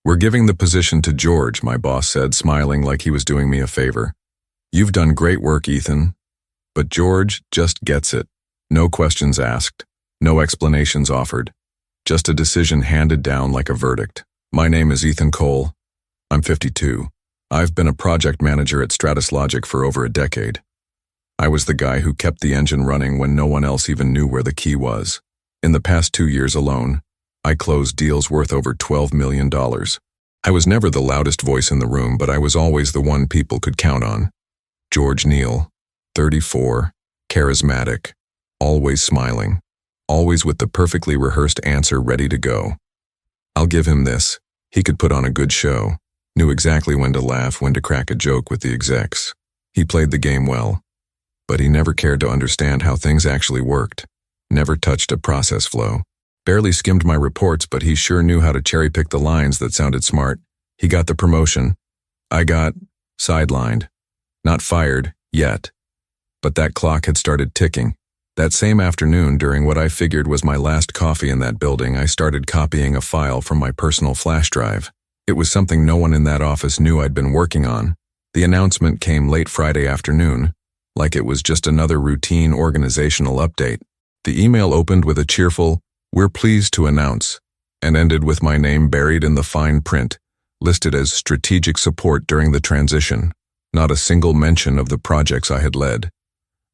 "We're giving the position to George," my boss said, smiling like he was doing me a favor. "You've done great work, Ethan." But George just gets it. No questions asked, no explanations offered. Just a decision handed down like a verdict. "My name is Ethan Cole. I'm 52. I've been a project manager at Stratus Logic for over a decade. I was the guy who kept the engine running when no one else even knew where the key was. In the past 2 years alone, I closed deals worth over $12 million. I was never the loudest voice in the room, but I was always the one people could count on. George Neal, 34, charismatic, always smiling, always with the perfectly rehearsed answer ready to go. I'll give him this. He could put on a good show, knew exactly when to laugh, when to crack a joke with the execs. He played the game well, but he never cared to understand how things actually worked, never touched a process flow. Barely skimmed my reports, but he sure knew how to cherry-pick the lines that sounded smart. He got the promotion. I got sidelined. Not fired, yet. But that clock had started ticking. That same afternoon, during what I figured was my last coffee in that building, I started copying a file from my personal flash drive. It was something no one in that office knew I'd been working on. The announcement came late Friday afternoon, like it was just another routine organizational update. The email opened with a cheerful, "We're pleased to announce," and ended with my name buried in the fine print, listed as strategic support during the transition. Not a single mention of the projects I had led.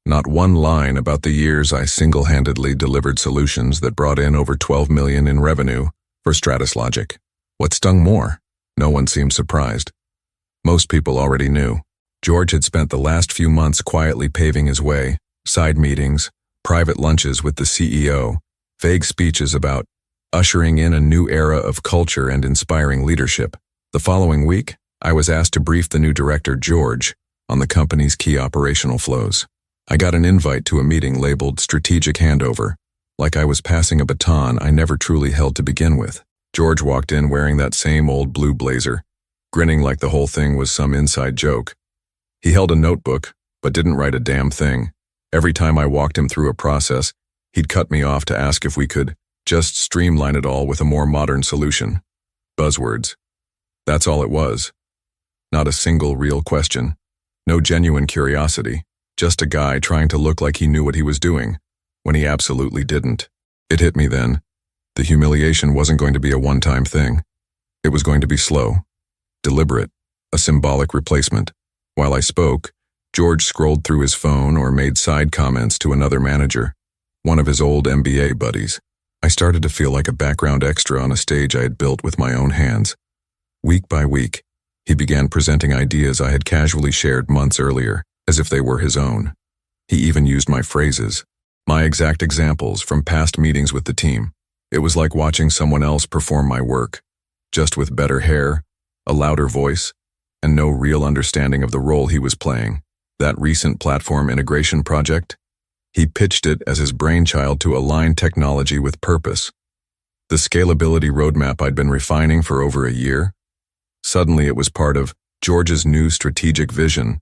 Not one line about the years I single-handedly delivered solutions that brought in over $12 million in revenue for Stratus Logic. What stung more? No one seemed surprised. Most people already knew. George had spent the last few months quietly paving his way, side meetings, private lunches with the CEO, vague speeches about ushering in a new era of culture and inspiring leadership. The following week, I was asked to brief the new director, George, on the company's key operational flows. I got an invite to a meeting labeled Strategic Handover, like I was passing a baton I never truly held to begin with. George walked in wearing that same old blue blazer, grinning like the whole thing was some inside joke. He held a notebook, but didn't write a damn thing. Every time I walked him through a process, he'd cut me off to ask if we could just streamline it all with a more modern solution. Buzzwords. That's all it was. Not a single real question. No genuine curiosity. Just a guy trying to look like he knew what he was doing, when he absolutely didn't. It hit me then. The humiliation wasn't going to be a one-time thing. It was going to be slow, deliberate, a symbolic replacement. While I spoke, George scrolled through his phone or made side comments to another manager, one of his old MBA buddies. I started to feel like a background extra on a stage I had built with my own hands. Week by week, he began presenting ideas I had casually shared months earlier, as if they were his own. He even used my phrases, my exact examples from past meetings with the team. It was like watching someone else perform my work, just with better hair, a louder voice, and no real understanding of the role he was playing. That recent platform integration project? He pitched it as his brainchild to align technology with purpose. The scalability roadmap I'd been refining for over a year? Suddenly it was part of George's new strategic vision.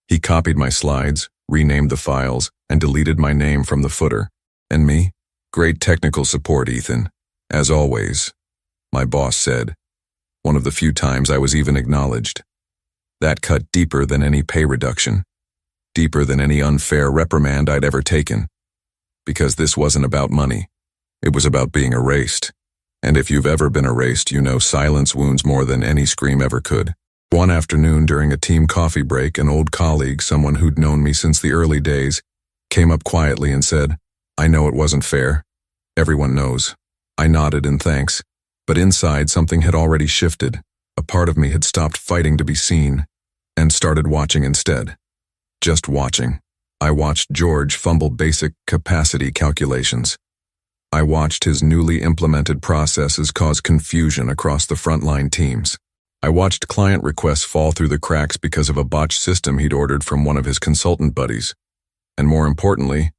He copied my slides, renamed the files, and deleted my name from the footer. And me? Great technical support, Ethan. As always, my boss said. One of the few times I was even acknowledged. That cut deeper than any pay reduction. Deeper than any unfair reprimand I'd ever taken. Because this wasn't about money. It was about being erased. And if you've ever been erased, you know silence wounds more than any scream ever could. One afternoon during a team coffee break, an old colleague, someone who'd known me since the early days, came up quietly and said, "I know it wasn't fair. Everyone knows." I nodded in thanks, but inside something had already shifted. A part of me had stopped fighting to be seen and started watching instead. Just watching. I watched George fumble basic capacity calculations. I watched his newly implemented processes cause confusion across the frontline teams. I watched client requests fall through the cracks because of a botched system he'd ordered from one of his consultant buddies. And more importantly,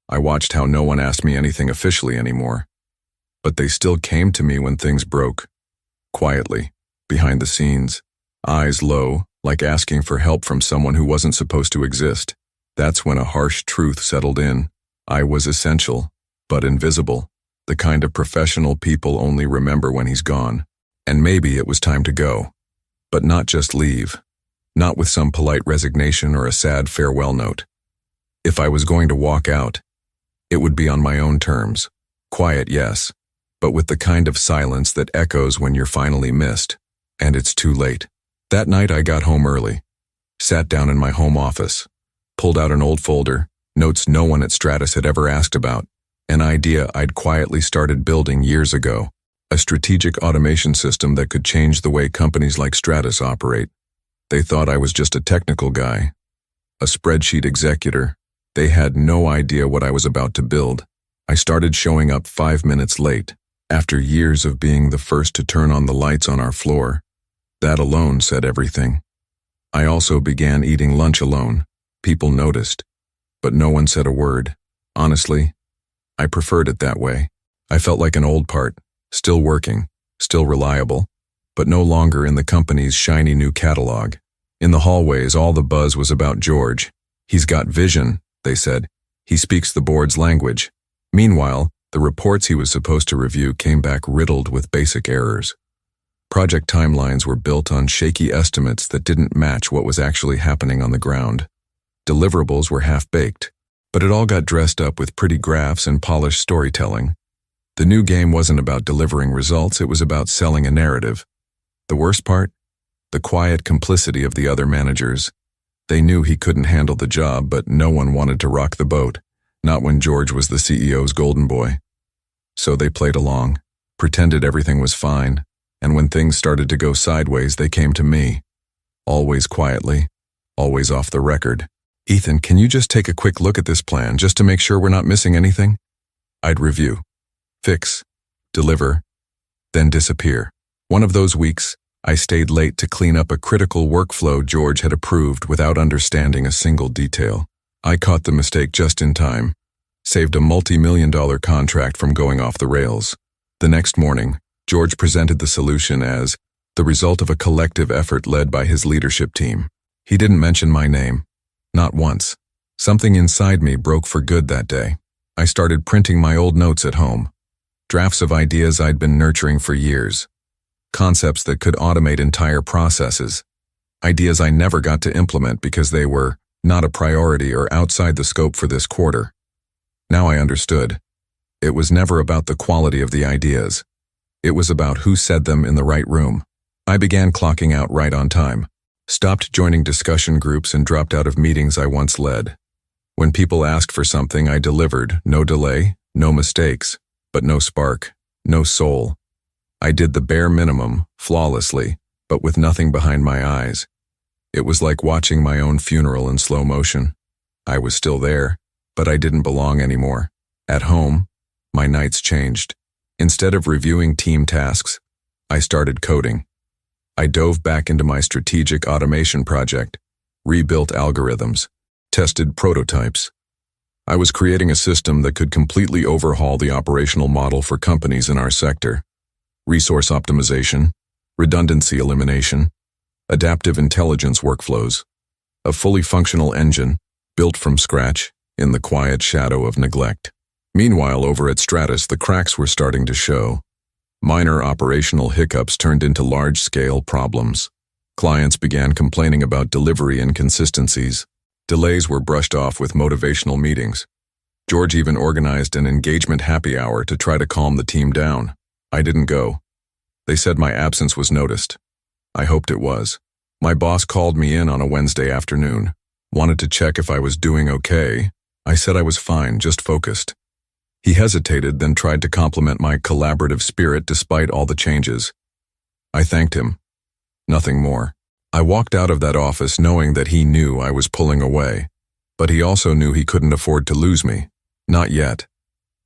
I watched how no one asked me anything officially anymore. But they still came to me when things broke. Quietly, behind the scenes, eyes low, like asking for help from someone who wasn't supposed to exist. That's when a harsh truth settled in. I was essential, but invisible. The kind of professional people only remember when he's gone. And maybe it was time to go. But not just leave. Not with some polite resignation or a sad farewell note. If I was going to walk out, it would be on my own terms. Quiet, yes, but with the kind of silence that echoes when you're finally missed, and it's too late. That night I got home early, sat down in my home office, pulled out an old folder, notes no one at Stratus had ever asked about, an idea I'd quietly started building years ago, a strategic automation system that could change the way companies like Stratus operate. They thought I was just a technical guy, a spreadsheet executor. They had no idea what I was about to build. I started showing up 5 minutes late, after years of being the first to turn on the lights on our floor. That alone said everything. I also began eating lunch alone. People noticed, but no one said a word. Honestly, I preferred it that way. I felt like an old part, still working, still reliable, but no longer in the company's shiny new catalog. In the hallways, all the buzz was about George. He's got vision, they said. He speaks the board's language. Meanwhile, the reports he was supposed to review came back riddled with basic errors. Project timelines were built on shaky estimates that didn't match what was actually happening on the ground. Deliverables were half-baked, but it all got dressed up with pretty graphs and polished storytelling. The new game wasn't about delivering results, it was about selling a narrative. The worst part? The quiet complicity of the other managers. They knew he couldn't handle the job, but no one wanted to rock the boat, not when George was the CEO's golden boy. So they played along, pretended everything was fine, and when things started to go sideways, they came to me. Always quietly, always off the record. "Ethan, can you just take a quick look at this plan, just to make sure we're not missing anything?" I'd review, fix, deliver, then disappear. One of those weeks, I stayed late to clean up a critical workflow George had approved without understanding a single detail. I caught the mistake just in time, saved a multi-million-dollar contract from going off the rails. The next morning, George presented the solution as the result of a collective effort led by his leadership team. He didn't mention my name, not once. Something inside me broke for good that day. I started printing my old notes at home, drafts of ideas I'd been nurturing for years. Concepts that could automate entire processes. Ideas I never got to implement because they were not a priority or outside the scope for this quarter. Now I understood. It was never about the quality of the ideas. It was about who said them in the right room. I began clocking out right on time, stopped joining discussion groups and dropped out of meetings I once led. When people asked for something, I delivered. No delay, no mistakes, but no spark, no soul. I did the bare minimum, flawlessly, but with nothing behind my eyes. It was like watching my own funeral in slow motion. I was still there, but I didn't belong anymore. At home, my nights changed. Instead of reviewing team tasks, I started coding. I dove back into my strategic automation project, rebuilt algorithms, tested prototypes. I was creating a system that could completely overhaul the operational model for companies in our sector. Resource optimization, redundancy elimination, adaptive intelligence workflows, a fully functional engine built from scratch in the quiet shadow of neglect. Meanwhile, over at Stratus, the cracks were starting to show. Minor operational hiccups turned into large-scale problems. Clients began complaining about delivery inconsistencies. Delays were brushed off with motivational meetings. George even organized an engagement happy hour to try to calm the team down. I didn't go. They said my absence was noticed. I hoped it was. My boss called me in on a Wednesday afternoon, wanted to check if I was doing okay. I said I was fine, just focused. He hesitated, then tried to compliment my collaborative spirit despite all the changes. I thanked him. Nothing more. I walked out of that office knowing that he knew I was pulling away, but he also knew he couldn't afford to lose me. Not yet.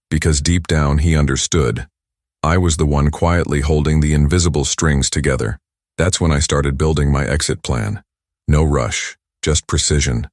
Because deep down he understood. I was the one quietly holding the invisible strings together. That's when I started building my exit plan. No rush, just precision.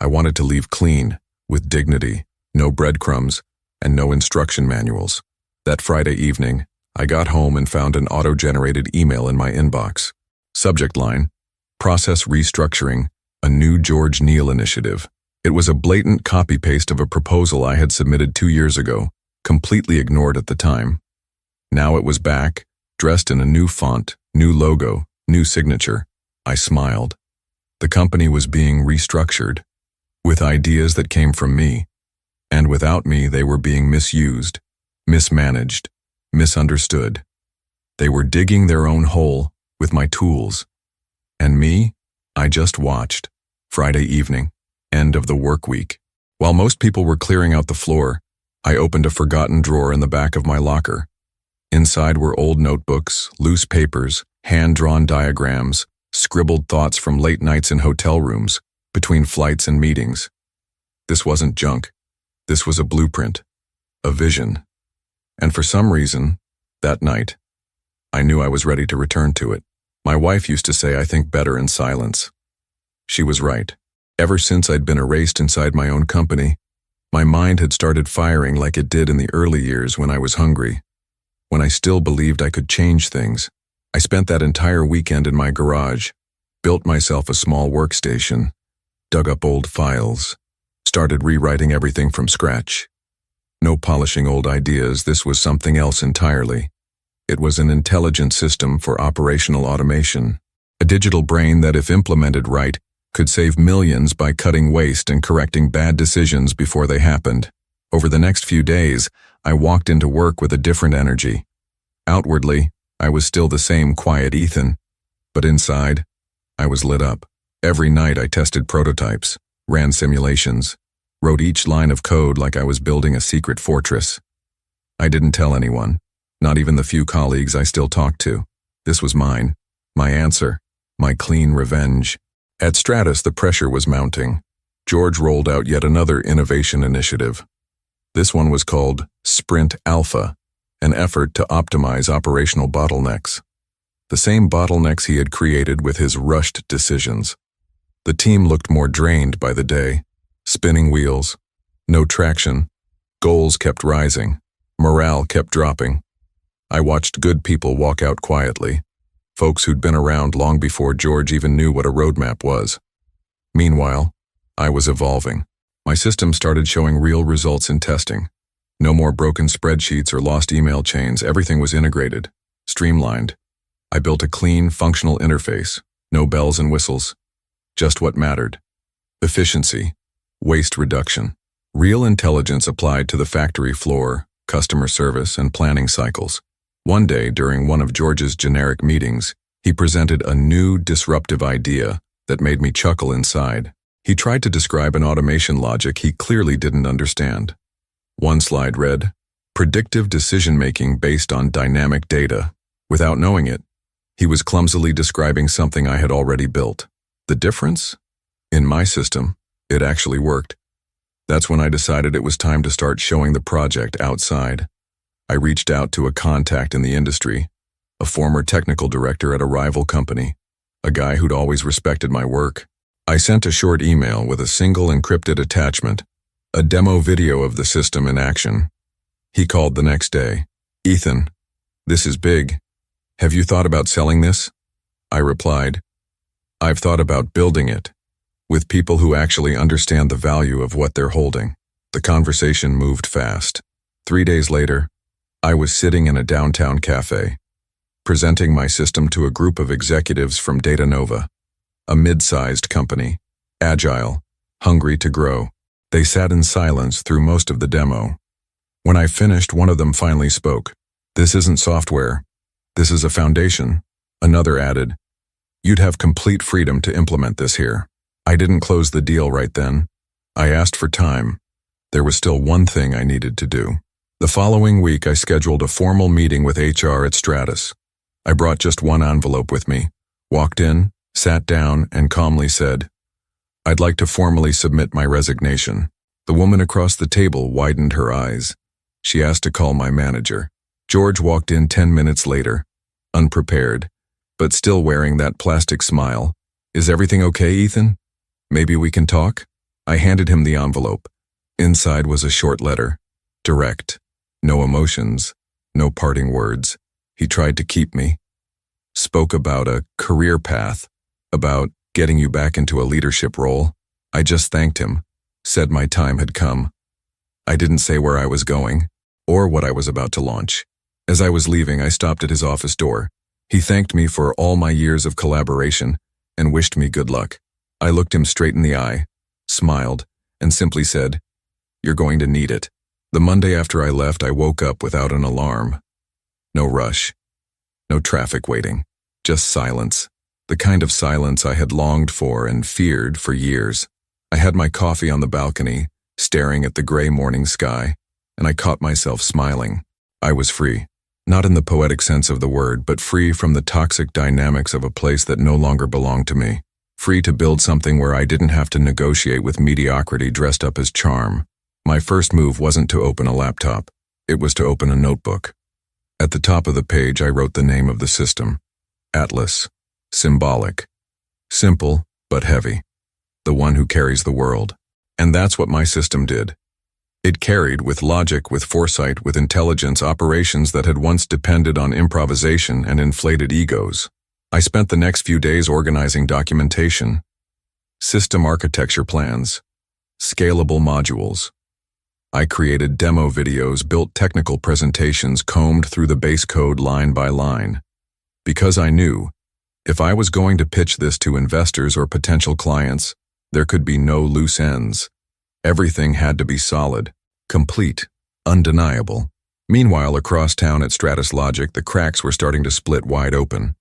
I wanted to leave clean, with dignity, no breadcrumbs, and no instruction manuals. That Friday evening, I got home and found an auto-generated email in my inbox. Subject line, Process Restructuring, a new George Neal initiative. It was a blatant copy-paste of a proposal I had submitted 2 years ago, completely ignored at the time. Now it was back, dressed in a new font, new logo, new signature. I smiled. The company was being restructured, with ideas that came from me, and without me they were being misused, mismanaged, misunderstood. They were digging their own hole with my tools. And me, I just watched. Friday evening, end of the work week. While most people were clearing out the floor, I opened a forgotten drawer in the back of my locker. Inside were old notebooks, loose papers, hand-drawn diagrams, scribbled thoughts from late nights in hotel rooms, between flights and meetings. This wasn't junk. This was a blueprint, a vision. And for some reason, that night, I knew I was ready to return to it. My wife used to say I think better in silence. She was right. Ever since I'd been erased inside my own company, my mind had started firing like it did in the early years when I was hungry, when I still believed I could change things. I spent that entire weekend in my garage, built myself a small workstation, dug up old files, started rewriting everything from scratch. No polishing old ideas, this was something else entirely. It was an intelligent system for operational automation, a digital brain that, if implemented right, could save millions by cutting waste and correcting bad decisions before they happened. Over the next few days, I walked into work with a different energy. Outwardly, I was still the same quiet Ethan, but inside, I was lit up. Every night I tested prototypes, ran simulations, wrote each line of code like I was building a secret fortress. I didn't tell anyone, not even the few colleagues I still talked to. This was mine, my answer, my clean revenge. At Stratus, the pressure was mounting. George rolled out yet another innovation initiative. This one was called Sprint Alpha, an effort to optimize operational bottlenecks. The same bottlenecks he had created with his rushed decisions. The team looked more drained by the day. Spinning wheels, no traction, goals kept rising, morale kept dropping. I watched good people walk out quietly, folks who'd been around long before George even knew what a roadmap was. Meanwhile, I was evolving. My system started showing real results in testing. No more broken spreadsheets or lost email chains. Everything was integrated, streamlined. I built a clean, functional interface, no bells and whistles, just what mattered. Efficiency, waste reduction, real intelligence applied to the factory floor, customer service, and planning cycles. One day, during one of George's generic meetings, he presented a new, disruptive idea that made me chuckle inside. He tried to describe an automation logic he clearly didn't understand. One slide read, "Predictive decision-making based on dynamic data." Without knowing it, he was clumsily describing something I had already built. The difference? In my system, it actually worked. That's when I decided it was time to start showing the project outside. I reached out to a contact in the industry, a former technical director at a rival company, a guy who'd always respected my work. I sent a short email with a single encrypted attachment, a demo video of the system in action. He called the next day. "Ethan, this is big. Have you thought about selling this?" I replied, "I've thought about building it, with people who actually understand the value of what they're holding." The conversation moved fast. 3 days later, I was sitting in a downtown cafe, presenting my system to a group of executives from Data Nova, a mid-sized company, agile, hungry to grow. They sat in silence through most of the demo. When I finished, one of them finally spoke. "This isn't software. This is a foundation." Another added, "You'd have complete freedom to implement this here." I didn't close the deal right then. I asked for time. There was still one thing I needed to do. The following week, I scheduled a formal meeting with HR at Stratus. I brought just one envelope with me, walked in, sat down, and calmly said, "I'd like to formally submit my resignation." The woman across the table widened her eyes. She asked to call my manager. George walked in 10 minutes later, unprepared, but still wearing that plastic smile. "Is everything okay, Ethan? Maybe we can talk?" I handed him the envelope. Inside was a short letter, direct, no emotions, no parting words. He tried to keep me. Spoke about a career path, about getting you back into a leadership role. I just thanked him, said my time had come. I didn't say where I was going, or what I was about to launch. As I was leaving, I stopped at his office door. He thanked me for all my years of collaboration and wished me good luck. I looked him straight in the eye, smiled, and simply said, "You're going to need it." The Monday after I left, I woke up without an alarm. No rush. No traffic waiting. Just silence. The kind of silence I had longed for and feared for years. I had my coffee on the balcony, staring at the gray morning sky, and I caught myself smiling. I was free. Not in the poetic sense of the word, but free from the toxic dynamics of a place that no longer belonged to me. Free to build something where I didn't have to negotiate with mediocrity dressed up as charm. My first move wasn't to open a laptop. It was to open a notebook. At the top of the page, I wrote the name of the system. Atlas. Symbolic. Simple, but heavy. The one who carries the world. And that's what my system did. It carried, with logic, with foresight, with intelligence, operations that had once depended on improvisation and inflated egos. I spent the next few days organizing documentation, system architecture plans, scalable modules. I created demo videos, built technical presentations, combed through the base code line by line. Because I knew, if I was going to pitch this to investors or potential clients, there could be no loose ends. Everything had to be solid, complete, undeniable. Meanwhile, across town at Stratus Logic, the cracks were starting to split wide open.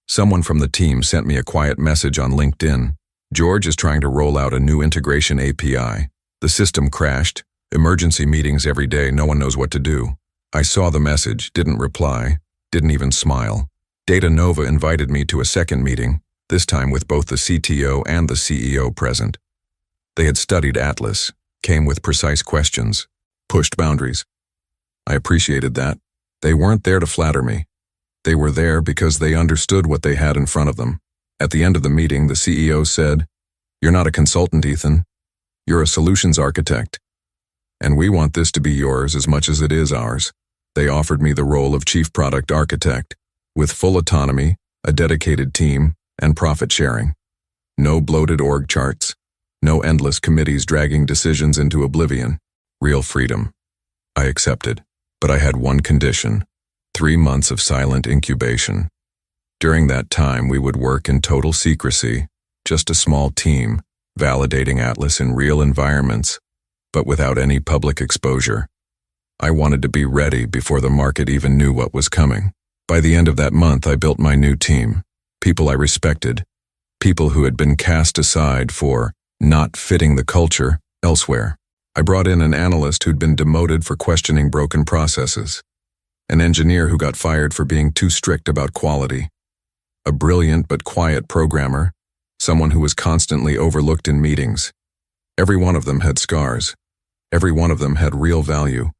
Someone from the team sent me a quiet message on LinkedIn. "George is trying to roll out a new integration API. The system crashed. Emergency meetings every day, no one knows what to do." I saw the message, didn't reply, didn't even smile. Data Nova invited me to a second meeting, this time with both the CTO and the CEO present. They had studied Atlas, came with precise questions, pushed boundaries. I appreciated that. They weren't there to flatter me. They were there because they understood what they had in front of them. At the end of the meeting, the CEO said, "You're not a consultant, Ethan. You're a solutions architect. And we want this to be yours as much as it is ours." They offered me the role of chief product architect, with full autonomy, a dedicated team, and profit sharing. No bloated org charts. No endless committees dragging decisions into oblivion. Real freedom. I accepted. But I had one condition: 3 months of silent incubation. During that time, we would work in total secrecy, just a small team, validating Atlas in real environments, but without any public exposure. I wanted to be ready before the market even knew what was coming. By the end of that month, I built my new team. People I respected. People who had been cast aside for not fitting the culture elsewhere. I brought in an analyst who'd been demoted for questioning broken processes. An engineer who got fired for being too strict about quality. A brilliant but quiet programmer. Someone who was constantly overlooked in meetings. Every one of them had scars. Every one of them had real value.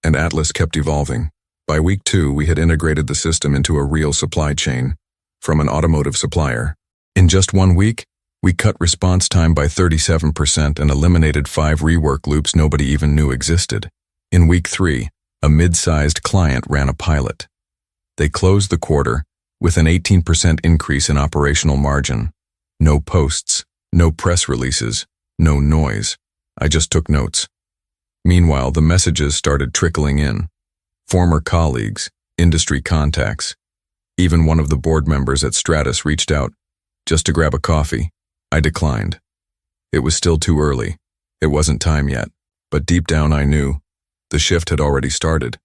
And Atlas kept evolving. By week 2, we had integrated the system into a real supply chain, from an automotive supplier. In just 1 week, we cut response time by 37% and eliminated 5 rework loops nobody even knew existed. In week 3, a mid-sized client ran a pilot. They closed the quarter with an 18% increase in operational margin. No posts, no press releases, no noise. I just took notes. Meanwhile, the messages started trickling in. Former colleagues, industry contacts. Even one of the board members at Stratus reached out, just to grab a coffee. I declined. It was still too early. It wasn't time yet. But deep down I knew the shift had already started.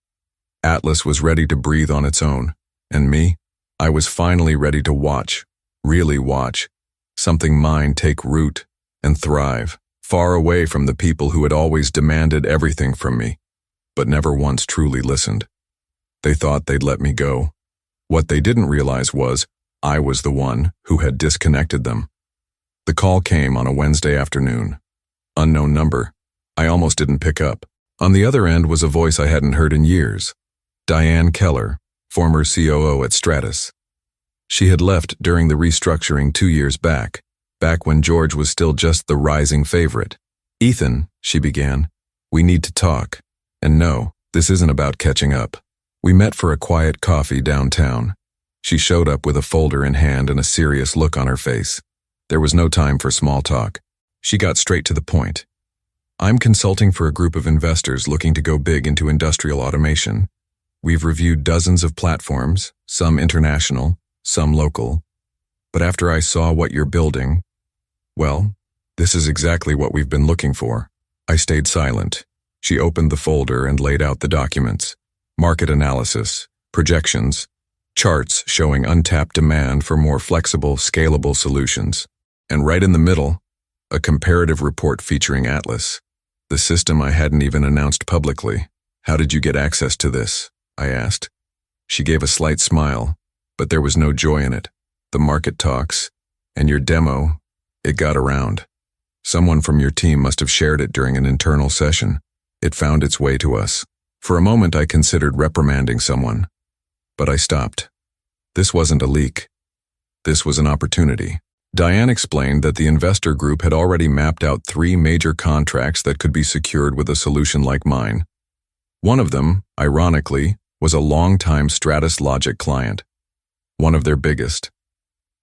Atlas was ready to breathe on its own. And me? I was finally ready to watch, really watch, something mine take root and thrive, far away from the people who had always demanded everything from me, but never once truly listened. They thought they'd let me go. What they didn't realize was I was the one who had disconnected them. The call came on a Wednesday afternoon. Unknown number. I almost didn't pick up. On the other end was a voice I hadn't heard in years. Diane Keller, former COO at Stratus. She had left during the restructuring 2 years back when George was still just the rising favorite. "Ethan," she began, "we need to talk. And no, this isn't about catching up." We met for a quiet coffee downtown. She showed up with a folder in hand and a serious look on her face. There was no time for small talk. She got straight to the point. "I'm consulting for a group of investors looking to go big into industrial automation. We've reviewed dozens of platforms, some international, some local. But after I saw what you're building, well, this is exactly what we've been looking for. I stayed silent. She opened the folder and laid out the documents. Market analysis, projections, charts showing untapped demand for more flexible, scalable solutions. And right in the middle, a comparative report featuring Atlas, the system I hadn't even announced publicly. How did you get access to this? I asked. She gave a slight smile, but there was no joy in it. The market talks, and your demo, it got around. Someone from your team must have shared it during an internal session. It found its way to us. For a moment I considered reprimanding someone, but I stopped. This wasn't a leak. This was an opportunity. Diane explained that the investor group had already mapped out 3 major contracts that could be secured with a solution like mine. One of them, ironically, was a long-time Stratus Logic client. One of their biggest.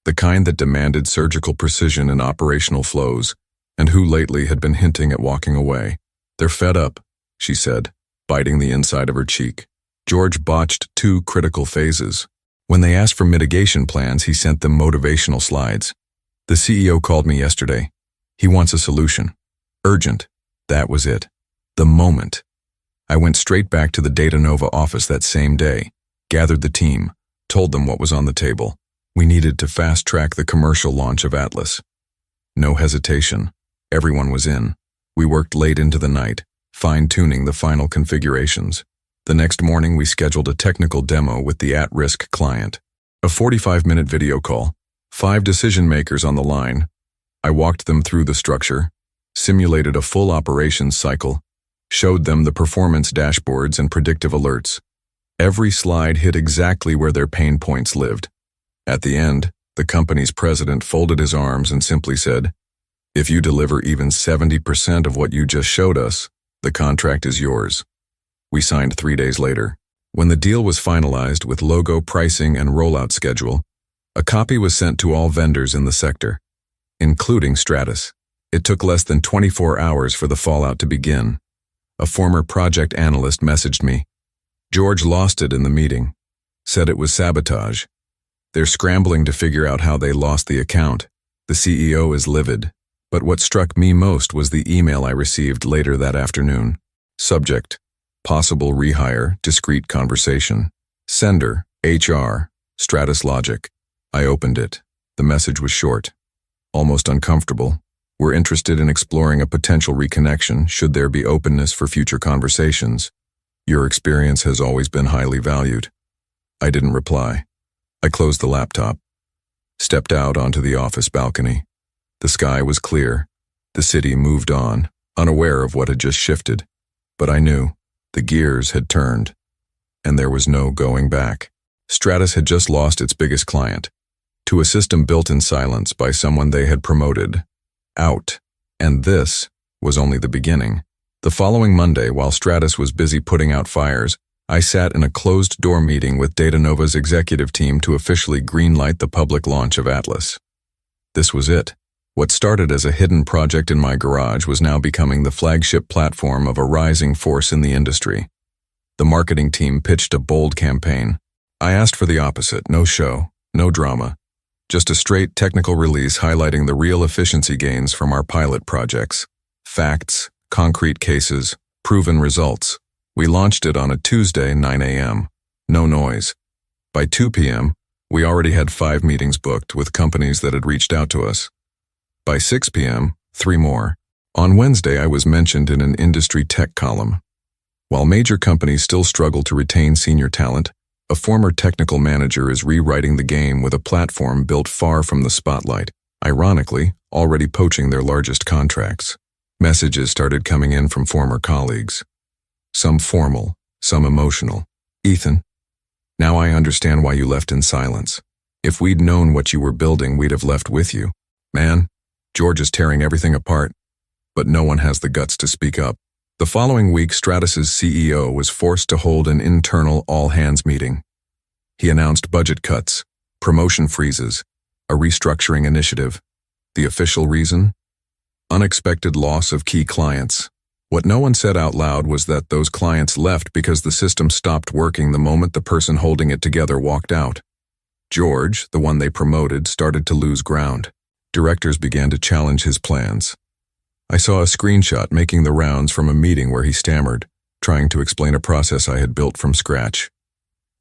The kind that demanded surgical precision in operational flows, and who lately had been hinting at walking away. They're fed up, she said, biting the inside of her cheek. George botched 2 critical phases. When they asked for mitigation plans, he sent them motivational slides. The CEO called me yesterday. He wants a solution. Urgent. That was it. The moment. I went straight back to the DataNova office that same day, gathered the team, told them what was on the table. We needed to fast-track the commercial launch of Atlas. No hesitation. Everyone was in. We worked late into the night, fine-tuning the final configurations. The next morning, we scheduled a technical demo with the at-risk client. A 45-minute video call. 5 decision-makers on the line. I walked them through the structure, simulated a full operations cycle, showed them the performance dashboards and predictive alerts. Every slide hit exactly where their pain points lived. At the end, the company's president folded his arms and simply said, "If you deliver even 70% of what you just showed us, the contract is yours." We signed 3 days later. When the deal was finalized with logo, pricing, and rollout schedule, a copy was sent to all vendors in the sector, including Stratus. It took less than 24 hours for the fallout to begin. A former project analyst messaged me. George lost it in the meeting, said it was sabotage. They're scrambling to figure out how they lost the account. The CEO is livid. But what struck me most was the email I received later that afternoon. Subject: possible rehire, discreet conversation. Sender: HR, Stratus Logic. I opened it. The message was short, almost uncomfortable. We're interested in exploring a potential reconnection should there be openness for future conversations. Your experience has always been highly valued. I didn't reply. I closed the laptop, stepped out onto the office balcony. The sky was clear. The city moved on, unaware of what had just shifted. But I knew the gears had turned, and there was no going back. Stratus had just lost its biggest client to a system built in silence by someone they had promoted out, and this was only the beginning. The following Monday, while Stratus was busy putting out fires, I sat in a closed-door meeting with DataNova's executive team to officially greenlight the public launch of Atlas. This was it. What started as a hidden project in my garage was now becoming the flagship platform of a rising force in the industry. The marketing team pitched a bold campaign. I asked for the opposite: no show, no drama. Just a straight technical release highlighting the real efficiency gains from our pilot projects. Facts, concrete cases, proven results. We launched it on a Tuesday, 9 a.m. No noise. By 2 p.m., we already had 5 meetings booked with companies that had reached out to us. By 6 p.m., 3 more. On Wednesday, I was mentioned in an industry tech column. While major companies still struggle to retain senior talent, a former technical manager is rewriting the game with a platform built far from the spotlight, ironically, already poaching their largest contracts. Messages started coming in from former colleagues. Some formal, some emotional. "Ethan, now I understand why you left in silence. If we'd known what you were building, we'd have left with you. Man, George is tearing everything apart, but no one has the guts to speak up." The following week, Stratus's CEO was forced to hold an internal all-hands meeting. He announced budget cuts, promotion freezes, a restructuring initiative. The official reason? Unexpected loss of key clients. What no one said out loud was that those clients left because the system stopped working the moment the person holding it together walked out. George, the one they promoted, started to lose ground. Directors began to challenge his plans. I saw a screenshot making the rounds from a meeting where he stammered, trying to explain a process I had built from scratch.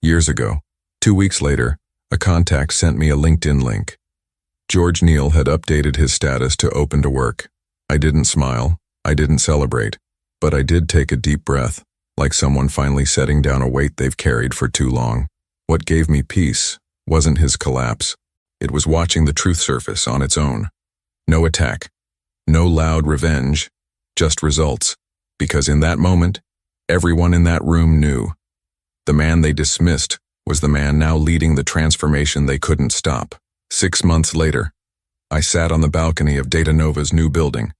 Years ago, 2 weeks later, a contact sent me a LinkedIn link. George Neal had updated his status to open to work. I didn't smile, I didn't celebrate, but I did take a deep breath, like someone finally setting down a weight they've carried for too long. What gave me peace wasn't his collapse. It was watching the truth surface on its own. No attack, no loud revenge, just results. Because in that moment, everyone in that room knew. The man they dismissed was the man now leading the transformation they couldn't stop. 6 months later, I sat on the balcony of Data Nova's new building,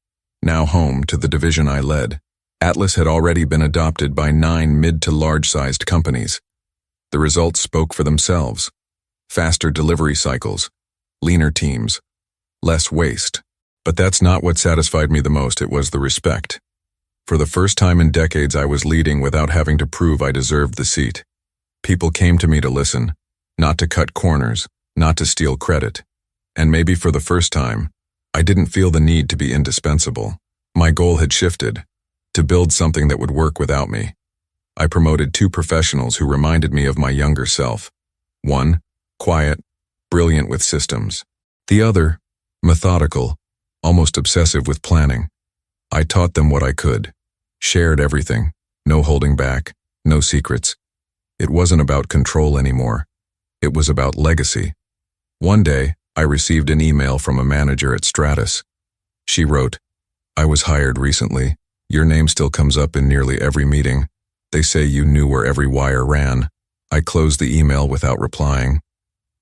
now home to the division I led. Atlas had already been adopted by 9 mid to large-sized companies. The results spoke for themselves. Faster delivery cycles, leaner teams, less waste. But that's not what satisfied me the most, it was the respect. For the first time in decades, I was leading without having to prove I deserved the seat. People came to me to listen, not to cut corners, not to steal credit. And maybe for the first time, I didn't feel the need to be indispensable. My goal had shifted, to build something that would work without me. I promoted 2 professionals who reminded me of my younger self. One, quiet, brilliant with systems. The other, methodical, almost obsessive with planning. I taught them what I could, shared everything, no holding back, no secrets. It wasn't about control anymore. It was about legacy. One day, I received an email from a manager at Stratus. She wrote, "I was hired recently. Your name still comes up in nearly every meeting. They say you knew where every wire ran." I closed the email without replying,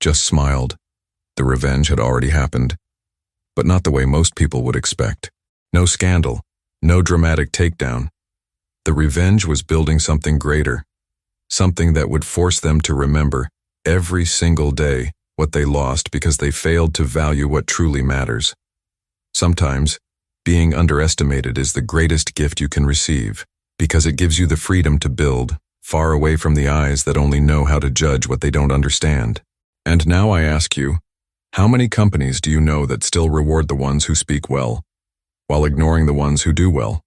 just smiled. The revenge had already happened, but not the way most people would expect. No scandal, no dramatic takedown. The revenge was building something greater, something that would force them to remember every single day what they lost because they failed to value what truly matters. Sometimes, being underestimated is the greatest gift you can receive, because it gives you the freedom to build, far away from the eyes that only know how to judge what they don't understand. And now I ask you, how many companies do you know that still reward the ones who speak well, while ignoring the ones who do well?